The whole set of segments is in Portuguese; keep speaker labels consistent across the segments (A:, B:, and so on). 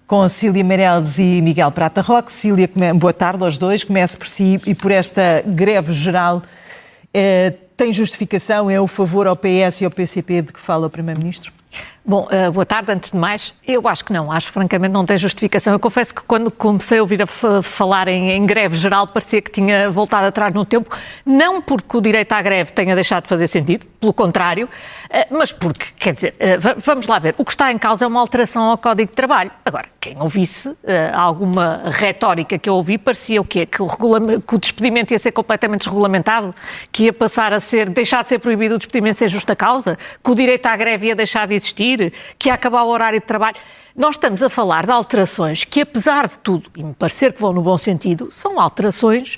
A: com a Cília Meireles e Miguel Prata Roque. Cília, boa tarde aos dois. Começo por si e por esta greve geral. Tem justificação? É o favor ao PS e ao PCP de que fala o Primeiro-Ministro?
B: Bom, boa tarde. Antes de mais, eu acho que não. Acho, francamente, não tem justificação. Eu confesso que quando comecei a ouvir falar em greve geral, parecia que tinha voltado atrás no tempo. Não porque o direito à greve tenha deixado de fazer sentido, pelo contrário, mas porque, quer dizer, vamos lá ver, o que está em causa é uma alteração ao Código de Trabalho. Agora, quem ouvisse alguma retórica que eu ouvi, parecia o quê? Que o despedimento ia ser completamente desregulamentado, que ia passar a deixar de ser proibido o despedimento sem justa causa, que o direito à greve ia deixar de existir, que ia acabar o horário de trabalho. Nós estamos a falar de alterações que, apesar de tudo, e me parecer que vão no bom sentido, são alterações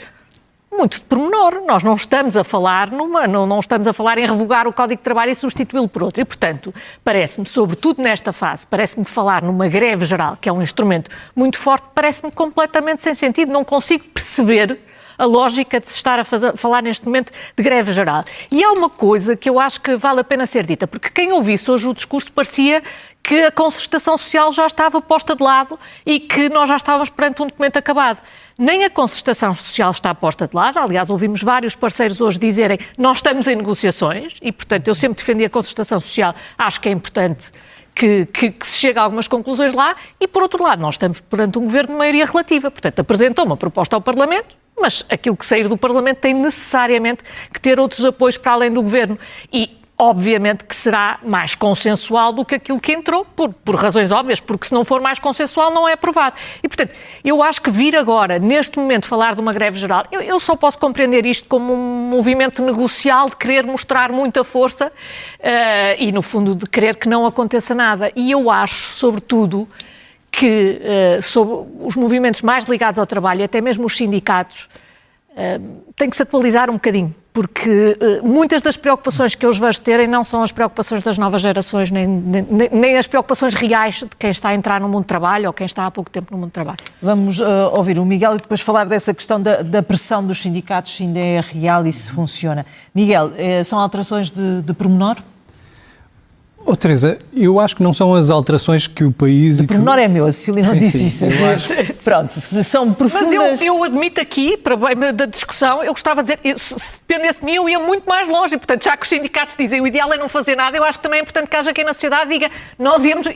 B: muito de pormenor. Nós não estamos a falar não estamos a falar em revogar o Código de Trabalho e substituí-lo por outro. E, portanto, parece-me, sobretudo nesta fase, parece-me que falar numa greve geral, que é um instrumento muito forte, parece-me completamente sem sentido. Não consigo perceber a lógica de se estar a falar neste momento de greve geral. E há uma coisa que eu acho que vale a pena ser dita, porque quem ouvisse hoje o discurso parecia que a concertação social já estava posta de lado e que nós já estávamos perante um documento acabado. Nem a concertação social está posta de lado. Aliás, ouvimos vários parceiros hoje dizerem nós estamos em negociações e, portanto, eu sempre defendi a concertação social. Acho que é importante que se chegue a algumas conclusões lá e, por outro lado, nós estamos perante um governo de maioria relativa. Portanto, apresentou uma proposta ao Parlamento, mas aquilo que sair do Parlamento tem necessariamente que ter outros apoios para além do governo. E, obviamente, que será mais consensual do que aquilo que entrou, por razões óbvias, porque se não for mais consensual não é aprovado. E, portanto, eu acho que vir agora, neste momento, falar de uma greve geral, eu só posso compreender isto como um movimento negocial de querer mostrar muita força e, no fundo, de querer que não aconteça nada. E eu acho, sobretudo, que sobre os movimentos mais ligados ao trabalho, e até mesmo os sindicatos, têm que se atualizar um bocadinho, porque muitas das preocupações que eu os vejo terem não são as preocupações das novas gerações, nem as preocupações reais de quem está a entrar no mundo do trabalho ou quem está há pouco tempo no mundo do trabalho.
A: Vamos ouvir o Miguel e depois falar dessa questão da pressão dos sindicatos, se ainda é real e se funciona. Miguel, são alterações de pormenor?
C: Teresa, eu acho que não são as alterações que o país...
A: O pormenor é meu, a Cecília não disse isso. Pronto, são profundas...
B: Mas eu admito aqui, para bem da discussão, eu gostava de dizer, se dependesse de mim, eu ia muito mais longe. Portanto, já que os sindicatos dizem o ideal é não fazer nada, eu acho que também é importante que haja quem na sociedade diga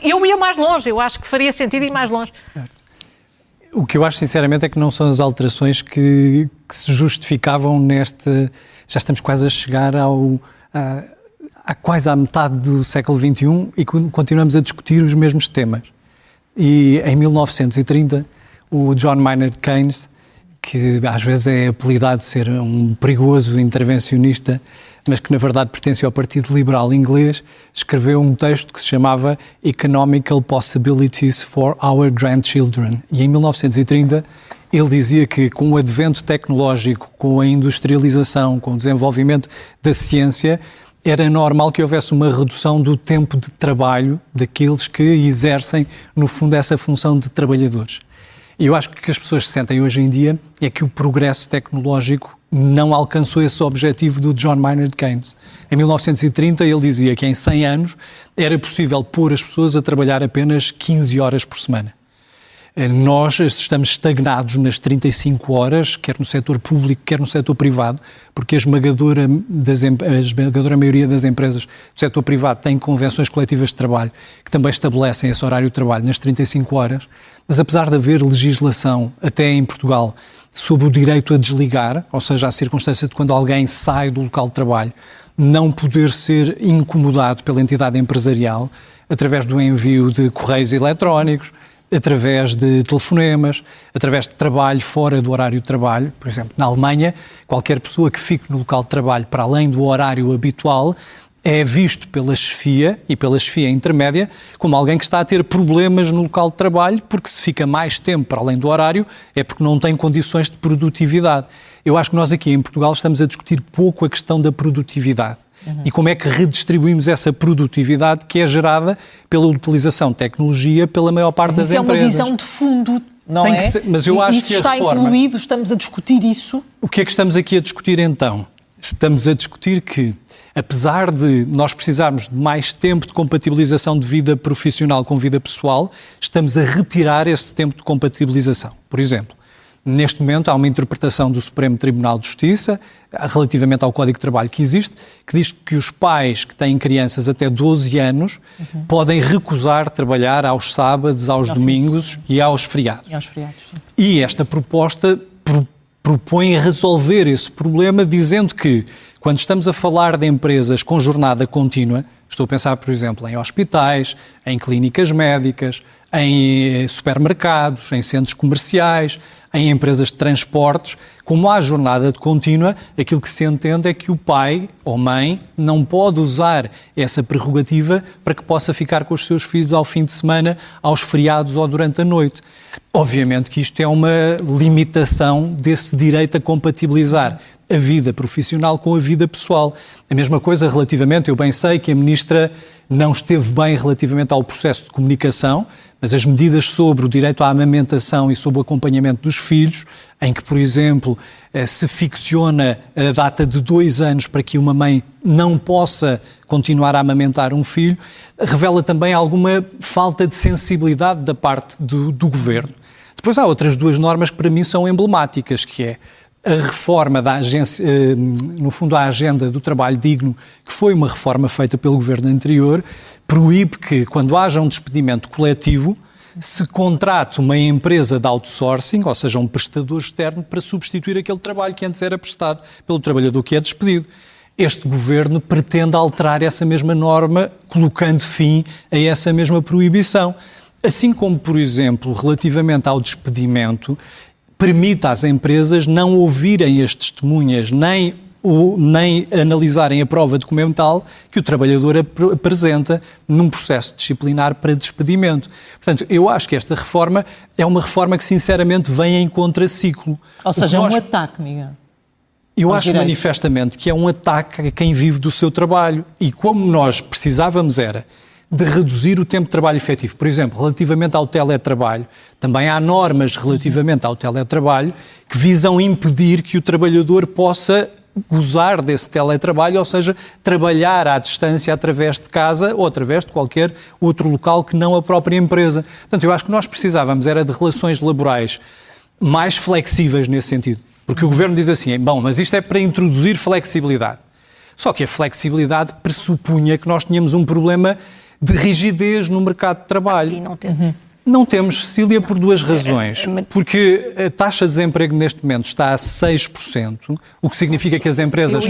B: eu ia mais longe, eu acho que faria sentido ir mais longe.
C: O que eu acho, sinceramente, é que não são as alterações que se justificavam neste... Já estamos quase a chegar quase à metade do século XXI e continuamos a discutir os mesmos temas. E em 1930, o John Maynard Keynes, que às vezes é apelidado de ser um perigoso intervencionista, mas que na verdade pertence ao Partido Liberal Inglês, escreveu um texto que se chamava Economical Possibilities for Our Grandchildren. E em 1930 ele dizia que com o advento tecnológico, com a industrialização, com o desenvolvimento da ciência, era normal que houvesse uma redução do tempo de trabalho daqueles que exercem, no fundo, essa função de trabalhadores. E eu acho que o que as pessoas sentem hoje em dia é que o progresso tecnológico não alcançou esse objetivo do John Maynard Keynes. Em 1930 ele dizia que em 100 anos era possível pôr as pessoas a trabalhar apenas 15 horas por semana. Nós estamos estagnados nas 35 horas, quer no setor público, quer no setor privado, porque a esmagadora maioria das empresas do setor privado têm convenções coletivas de trabalho que também estabelecem esse horário de trabalho nas 35 horas, mas apesar de haver legislação, até em Portugal, sobre o direito a desligar, ou seja, a circunstância de quando alguém sai do local de trabalho, não poder ser incomodado pela entidade empresarial através do envio de correios eletrónicos, através de telefonemas, através de trabalho fora do horário de trabalho. Por exemplo, na Alemanha, qualquer pessoa que fique no local de trabalho para além do horário habitual é visto pela chefia e pela chefia intermédia como alguém que está a ter problemas no local de trabalho, porque se fica mais tempo para além do horário é porque não tem condições de produtividade. Eu acho que nós aqui em Portugal estamos a discutir pouco a questão da produtividade. E como é que redistribuímos essa produtividade que é gerada pela utilização de tecnologia pela maior parte das empresas.
A: Isso é uma visão de fundo, não é?
C: Mas eu acho que a reforma...
A: Isso está incluído, estamos a discutir isso.
C: O que é que estamos aqui a discutir então? estamos a discutir que, apesar de nós precisarmos de mais tempo de compatibilização de vida profissional com vida pessoal, estamos a retirar esse tempo de compatibilização. Por exemplo, neste momento há uma interpretação do Supremo Tribunal de Justiça, relativamente ao Código de Trabalho que existe, que diz que os pais que têm crianças até 12 anos podem recusar trabalhar aos sábados, aos domingos e aos feriados. E esta proposta propõe resolver esse problema dizendo que, quando estamos a falar de empresas com jornada contínua, estou a pensar, por exemplo, em hospitais, em clínicas médicas, em supermercados, em centros comerciais, em empresas de transportes, como há jornada de contínua, aquilo que se entende é que o pai ou mãe não pode usar essa prerrogativa para que possa ficar com os seus filhos ao fim de semana, aos feriados ou durante a noite. Obviamente que isto é uma limitação desse direito a compatibilizar a vida profissional com a vida pessoal. A mesma coisa relativamente, eu bem sei que a Ministra não esteve bem relativamente ao processo de comunicação, mas as medidas sobre o direito à amamentação e sobre o acompanhamento dos filhos, em que, por exemplo, se ficciona a data de 2 anos para que uma mãe não possa continuar a amamentar um filho, revela também alguma falta de sensibilidade da parte do Governo. Depois há outras 2 normas que para mim são emblemáticas, que é a reforma da agência, no fundo a agenda do trabalho digno, que foi uma reforma feita pelo Governo anterior, proíbe que, quando haja um despedimento coletivo, se contrate uma empresa de outsourcing, ou seja, um prestador externo, para substituir aquele trabalho que antes era prestado pelo trabalhador que é despedido. Este Governo pretende alterar essa mesma norma, colocando fim a essa mesma proibição. Assim como, por exemplo, relativamente ao despedimento, permite às empresas não ouvirem as testemunhas, nem analisarem a prova documental que o trabalhador apresenta num processo disciplinar para despedimento. Portanto, eu acho que esta reforma é uma reforma que, sinceramente, vem em contraciclo.
A: Ou seja, é um ataque, Miguel.
C: Eu acho manifestamente que é um ataque a quem vive do seu trabalho. E como nós precisávamos era de reduzir o tempo de trabalho efetivo. Por exemplo, relativamente ao teletrabalho, também há normas relativamente ao teletrabalho que visam impedir que o trabalhador possa gozar desse teletrabalho, ou seja, trabalhar à distância através de casa ou através de qualquer outro local que não a própria empresa. Portanto, eu acho que nós precisávamos era de relações laborais mais flexíveis nesse sentido. Porque o Governo diz assim, bom, mas isto é para introduzir flexibilidade. Só que a flexibilidade pressupunha que nós tínhamos um problema de rigidez no mercado de trabalho.
B: E não temos.
C: Não temos, Cecília, por 2 razões. Porque a taxa de desemprego neste momento está a 6%, o que significa que as empresas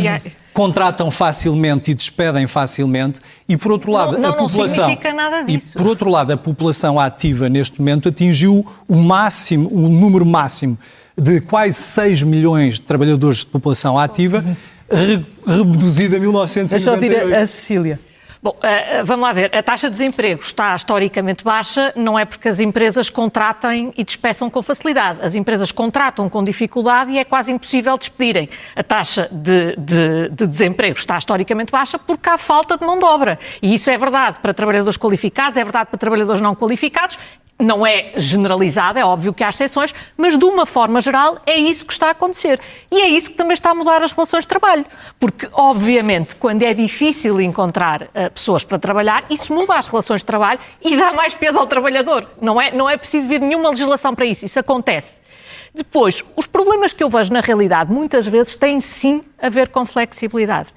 C: contratam facilmente e despedem facilmente, e por outro lado, a população,
B: não significa nada disso.
C: E por outro lado, a população ativa neste momento atingiu o número máximo de quase 6 milhões de trabalhadores de população ativa, reduzido a 1998.
A: Deixa eu ouvir a Cecília.
B: Bom, vamos lá ver. A taxa de desemprego está historicamente baixa, não é porque as empresas contratem e despeçam com facilidade. As empresas contratam com dificuldade e é quase impossível despedirem. A taxa de desemprego está historicamente baixa porque há falta de mão de obra. E isso é verdade para trabalhadores qualificados, é verdade para trabalhadores não qualificados. Não é generalizado, é óbvio que há exceções, mas de uma forma geral é isso que está a acontecer. E é isso que também está a mudar as relações de trabalho. Porque, obviamente, quando é difícil encontrar pessoas para trabalhar, isso muda as relações de trabalho e dá mais peso ao trabalhador. Não é preciso vir nenhuma legislação para isso acontece. Depois, os problemas que eu vejo na realidade muitas vezes têm sim a ver com flexibilidade.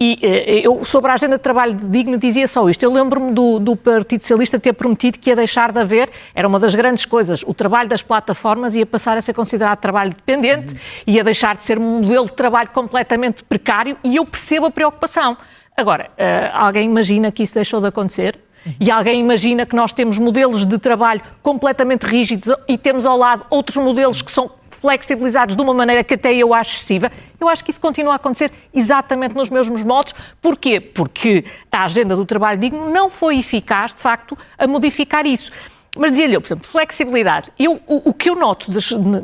B: E eu, sobre a agenda de trabalho digno, dizia só isto. Eu lembro-me do Partido Socialista ter prometido que ia deixar de haver, era uma das grandes coisas, o trabalho das plataformas ia passar a ser considerado trabalho dependente, ia deixar de ser um modelo de trabalho completamente precário, e eu percebo a preocupação. Agora, alguém imagina que isso deixou de acontecer? E alguém imagina que nós temos modelos de trabalho completamente rígidos e temos ao lado outros modelos que são flexibilizados de uma maneira que até eu acho excessiva? Eu acho que isso continua a acontecer exatamente nos mesmos moldes. Porquê? Porque a agenda do trabalho digno não foi eficaz, de facto, a modificar isso. Mas dizia-lhe eu, por exemplo, flexibilidade. O que eu noto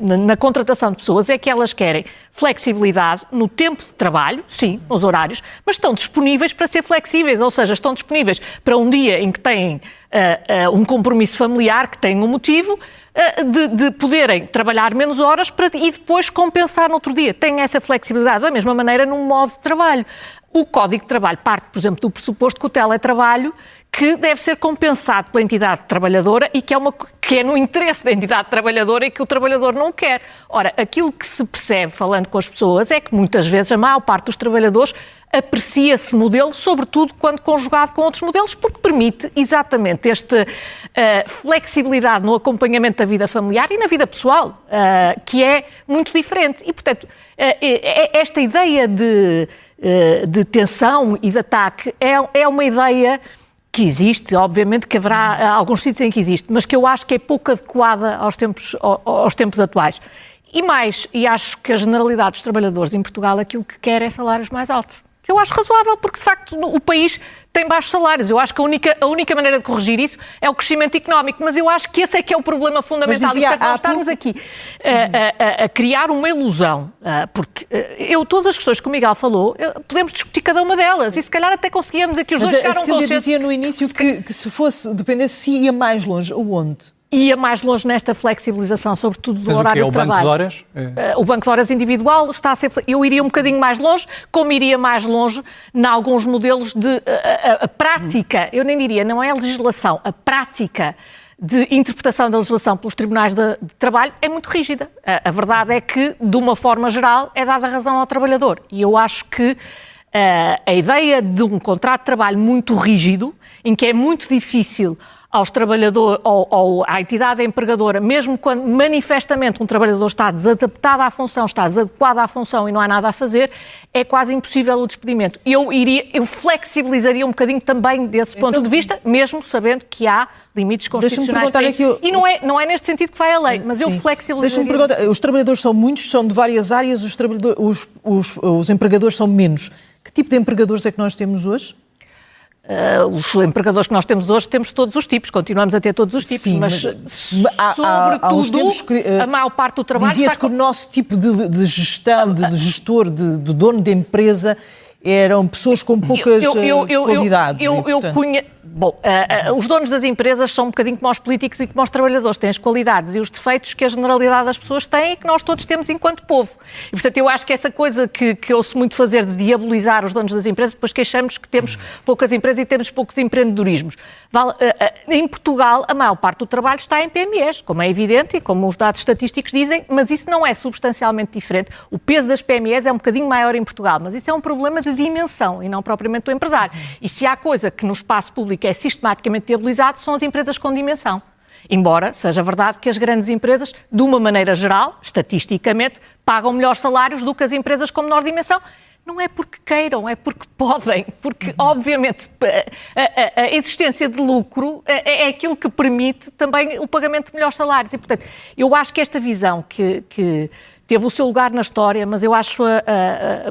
B: na contratação de pessoas é que elas querem flexibilidade no tempo de trabalho, sim, nos horários, mas estão disponíveis para ser flexíveis, ou seja, estão disponíveis para um dia em que têm um compromisso familiar, que têm um motivo, de poderem trabalhar menos horas e depois compensar no outro dia. Têm essa flexibilidade, da mesma maneira num modo de trabalho. O Código de Trabalho parte, por exemplo, do pressuposto que o teletrabalho que deve ser compensado pela entidade trabalhadora e que é no interesse da entidade trabalhadora e que o trabalhador não quer. Ora, aquilo que se percebe falando com as pessoas é que muitas vezes a maior parte dos trabalhadores aprecia esse modelo, sobretudo quando conjugado com outros modelos, porque permite exatamente esta flexibilidade no acompanhamento da vida familiar e na vida pessoal, que é muito diferente. E, portanto, esta ideia de tensão e de ataque é uma ideia que existe, obviamente que haverá alguns sítios em que existe, mas que eu acho que é pouco adequada aos tempos atuais. E acho que a generalidade dos trabalhadores em Portugal aquilo que quer é salários mais altos. Que eu acho razoável, porque de facto o país tem baixos salários. Eu acho que a única maneira de corrigir isso é o crescimento económico, mas eu acho que esse é que é o problema fundamental. E portanto, nós estarmos aqui a criar uma ilusão, porque todas as questões que o Miguel falou, podemos discutir cada uma delas e se calhar até conseguíamos aqui os dois chegar a um consenso.
A: Mas a Cília dizia no início que se fosse, dependesse se ia mais longe, aonde?
B: Ia mais longe nesta flexibilização, sobretudo do horário de trabalho.
C: Mas o Banco de Horas?
B: O Banco de Horas individual está a ser... Eu iria um bocadinho mais longe, como iria mais longe em alguns modelos de... A prática, eu nem diria, não é a legislação, a prática de interpretação da legislação pelos tribunais de trabalho é muito rígida. A verdade é que, de uma forma geral, é dada razão ao trabalhador. E eu acho que a ideia de um contrato de trabalho muito rígido, em que é muito difícil aos trabalhadores ou à entidade empregadora, mesmo quando manifestamente um trabalhador está desadaptado à função, está desadequado à função e não há nada a fazer, é quase impossível o despedimento. Eu flexibilizaria um bocadinho também desse ponto de vista, mesmo sabendo que há limites constitucionais para isso. E não é neste sentido que vai a lei, mas eu flexibilizaria.
A: Deixa-me perguntar, os trabalhadores são muitos, são de várias áreas, os empregadores são menos. Que tipo de empregadores é que nós temos hoje?
B: Os empregadores que nós temos hoje, temos todos os tipos, continuamos a ter todos os tipos, mas sobretudo a maior parte do trabalho...
A: Dizia-se que o nosso tipo de gestão, de gestor, de dono de empresa, eram pessoas com poucas qualidades. Os donos das empresas são um bocadinho como os políticos e como os trabalhadores, têm as qualidades e os defeitos que a generalidade das pessoas tem e que nós todos temos enquanto povo. E, portanto, eu acho que essa coisa que ouço muito fazer de diabolizar os donos das empresas, depois queixamos que temos poucas empresas e temos poucos empreendedorismos. Em Portugal, a maior parte do trabalho está em PMEs, como é evidente e como os dados estatísticos dizem, mas isso não é substancialmente diferente. O peso das PMEs é um bocadinho maior em Portugal, mas isso é um problema de dimensão e não propriamente do empresário. E se há coisa que no espaço público é sistematicamente diabolizado, são as empresas com dimensão. Embora seja verdade que as grandes empresas, de uma maneira geral, estatisticamente, pagam melhores salários do que as empresas com menor dimensão. Não é porque queiram, é porque podem, porque obviamente a existência de lucro é aquilo que permite também o pagamento de melhores salários. E, portanto, eu acho que esta visão que teve o seu lugar na história, mas eu acho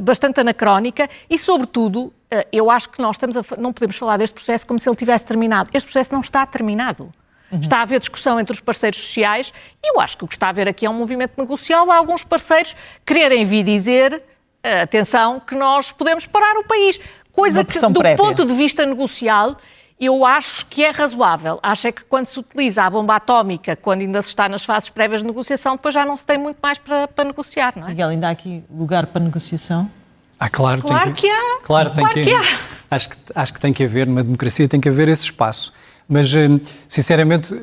A: bastante anacrónica e, sobretudo, eu acho que nós não podemos falar deste processo como se ele tivesse terminado. Este processo não está terminado. Está a haver discussão entre os parceiros sociais e eu acho que o que está a haver aqui é um movimento negocial. Há alguns parceiros quererem vir dizer, atenção, que nós podemos parar o país. Coisa que, do ponto de vista negocial, eu acho que é razoável. Acho é que quando se utiliza a bomba atómica, quando ainda se está nas fases prévias de negociação, depois já não se tem muito mais para negociar, não é? Miguel, ainda há aqui lugar para negociação?
C: Claro que há. Claro que há. Acho que tem que haver, numa democracia tem que haver esse espaço. Mas, sinceramente,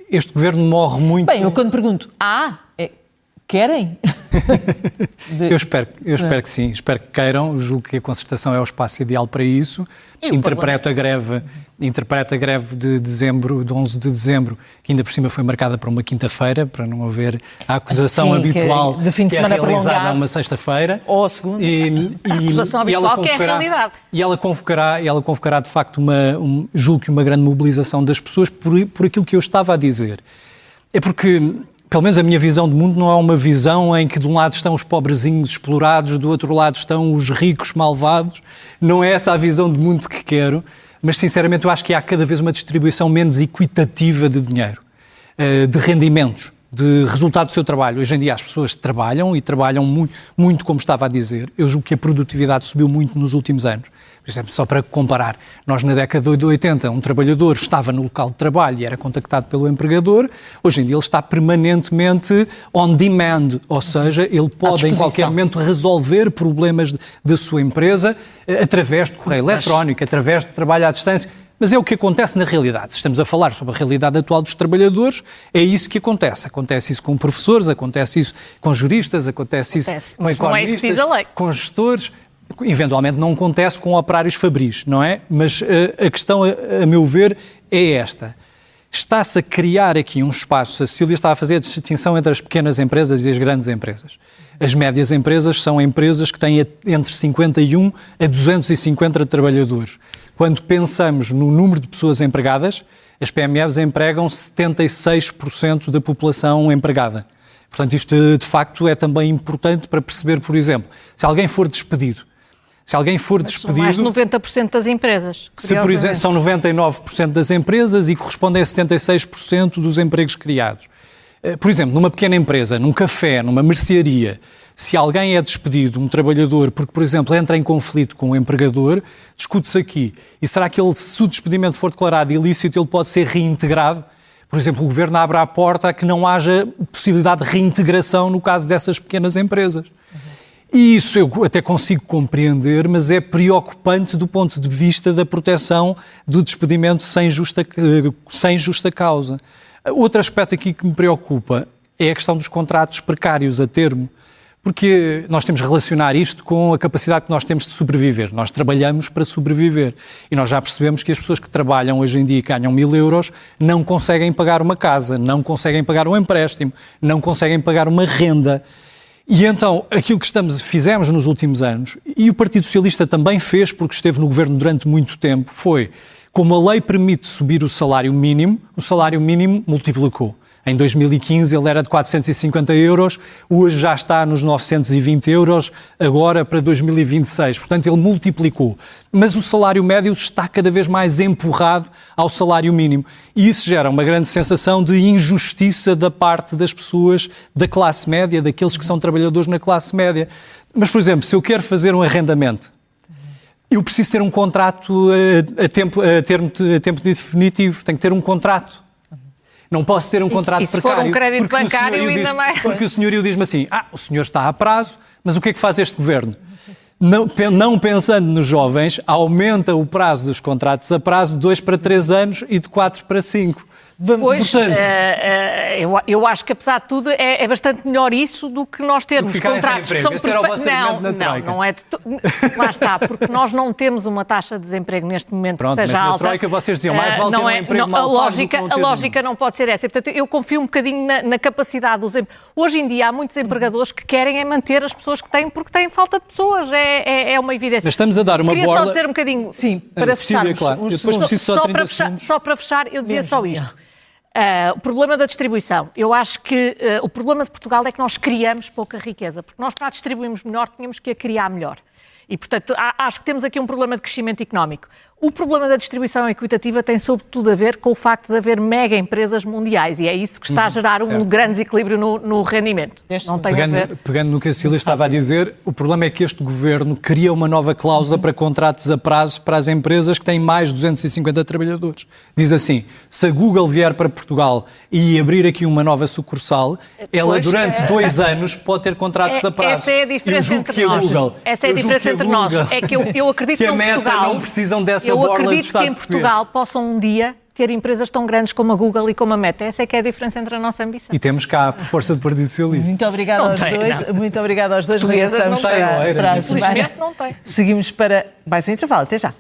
C: este governo morre muito...
A: Bem, eu quando pergunto, querem?
C: Eu espero que sim, espero que queiram, julgo que a concertação é o espaço ideal para isso. Interpreto a greve de dezembro, de 11 de dezembro, que ainda por cima foi marcada para uma quinta-feira, para não haver a acusação habitual
A: de fim de semana
C: realizada a uma sexta-feira.
A: Ou a segunda.
B: A acusação habitual que é a realidade.
C: E ela convocará de facto julgo que uma grande mobilização das pessoas por aquilo que eu estava a dizer. É porque... Pelo menos a minha visão de mundo não é uma visão em que de um lado estão os pobrezinhos explorados, do outro lado estão os ricos malvados. Não é essa a visão de mundo que quero, mas sinceramente eu acho que há cada vez uma distribuição menos equitativa de dinheiro, de rendimentos. de resultado do seu trabalho. Hoje em dia as pessoas trabalham e trabalham muito, como estava a dizer. Eu julgo que a produtividade subiu muito nos últimos anos. Por exemplo, só para comparar, nós na década de 80, um trabalhador estava no local de trabalho e era contactado pelo empregador. Hoje em dia ele está permanentemente on demand, ou seja, ele pode em qualquer momento resolver problemas da sua empresa através de correio eletrónico, através de trabalho à distância. Mas é o que acontece na realidade. Se estamos a falar sobre a realidade atual dos trabalhadores, é isso que acontece. Acontece isso com professores, acontece isso com juristas, acontece isso com economistas, com gestores. Eventualmente não acontece com operários fabris, não é? Mas a questão, a meu ver, é esta. Está-se a criar aqui um espaço, a Cecília está a fazer a distinção entre as pequenas empresas e as grandes empresas. As médias empresas são empresas que têm entre 51 a 250 trabalhadores. Quando pensamos no número de pessoas empregadas, as PMEs empregam 76% da população empregada. Portanto, isto de facto é também importante para perceber, por exemplo, se alguém for despedido, são mais
B: de 90% das empresas.
C: Se, por exemplo, são 99% das empresas e correspondem a 76% dos empregos criados. Por exemplo, numa pequena empresa, num café, numa mercearia, se alguém é despedido, um trabalhador, porque, por exemplo, entra em conflito com o empregador, discute-se aqui. E será que ele, se o despedimento for declarado ilícito, ele pode ser reintegrado? Por exemplo, o Governo abre a porta a que não haja possibilidade de reintegração no caso dessas pequenas empresas. E isso eu até consigo compreender, mas é preocupante do ponto de vista da proteção do despedimento sem justa causa. Outro aspecto aqui que me preocupa é a questão dos contratos precários a termo, porque nós temos de relacionar isto com a capacidade que nós temos de sobreviver. Nós trabalhamos para sobreviver e nós já percebemos que as pessoas que trabalham hoje em dia e ganham 1.000 euros não conseguem pagar uma casa, não conseguem pagar um empréstimo, não conseguem pagar uma renda. E então, aquilo que fizemos nos últimos anos, e o Partido Socialista também fez, porque esteve no governo durante muito tempo, foi, como a lei permite subir o salário mínimo multiplicou. Em 2015 ele era de 450 euros, hoje já está nos 920 euros, agora para 2026. Portanto, ele multiplicou. Mas o salário médio está cada vez mais empurrado ao salário mínimo. E isso gera uma grande sensação de injustiça da parte das pessoas da classe média, daqueles que são trabalhadores na classe média. Mas, por exemplo, se eu quero fazer um arrendamento, eu preciso ter um contrato a tempo definitivo, tenho que ter um contrato. Não posso ter um contrato precário.
B: Se for um crédito bancário, ainda mais.
C: Porque o senhorio diz-me assim, o senhor está a prazo, mas o que é que faz este governo? Não pensando nos jovens, aumenta o prazo dos contratos a prazo de 2 para 3 anos e de 4 para 5.
B: Pois, eu acho que, apesar de tudo, é bastante melhor isso do que nós termos contratos que são perfeitos. Não é de lá está, porque nós não temos uma taxa de desemprego neste momento que seja
C: mas
B: alta.
C: Na Troika vocês diziam, mais vale ter um emprego mal pago.
B: A lógica não pode ser essa. Portanto, eu confio um bocadinho na capacidade dos empregadores. Hoje em dia há muitos empregadores que querem manter as pessoas que têm porque têm falta de pessoas. É uma evidência.
C: Mas estamos a dar uma borla...
B: Queria só dizer um bocadinho...
A: Sim, para fecharmos.
C: Claro.
B: Só para fechar, eu dizia só isto. O problema da distribuição. Eu acho que o problema de Portugal é que nós criamos pouca riqueza, porque nós, para distribuirmos melhor, tínhamos que a criar melhor. E, portanto, acho que temos aqui um problema de crescimento económico. O problema da distribuição equitativa tem sobretudo a ver com o facto de haver mega empresas mundiais e é isso que está a gerar um grande desequilíbrio no rendimento. Não tem
C: pegando no que a Cecília estava a dizer, o problema é que este governo cria uma nova cláusula para contratos a prazo para as empresas que têm mais de 250 trabalhadores. Diz assim, se a Google vier para Portugal e abrir aqui uma nova sucursal, ela durante 2 anos pode ter contratos a prazo.
B: Essa é a diferença entre nós. Essa é a diferença entre nós. É que eu acredito que
C: a Meta não precisam dessa.
B: Eu acredito que em Portugal possam um dia ter empresas tão grandes como a Google e como a Meta. Essa é que é a diferença entre a nossa ambição.
C: E temos cá a força do Partido Socialista.
A: Muito obrigada aos dois. Muito obrigada aos dois.
B: Regressamos
A: para a semana.
B: Infelizmente não tem.
A: Seguimos para mais um intervalo. Até já.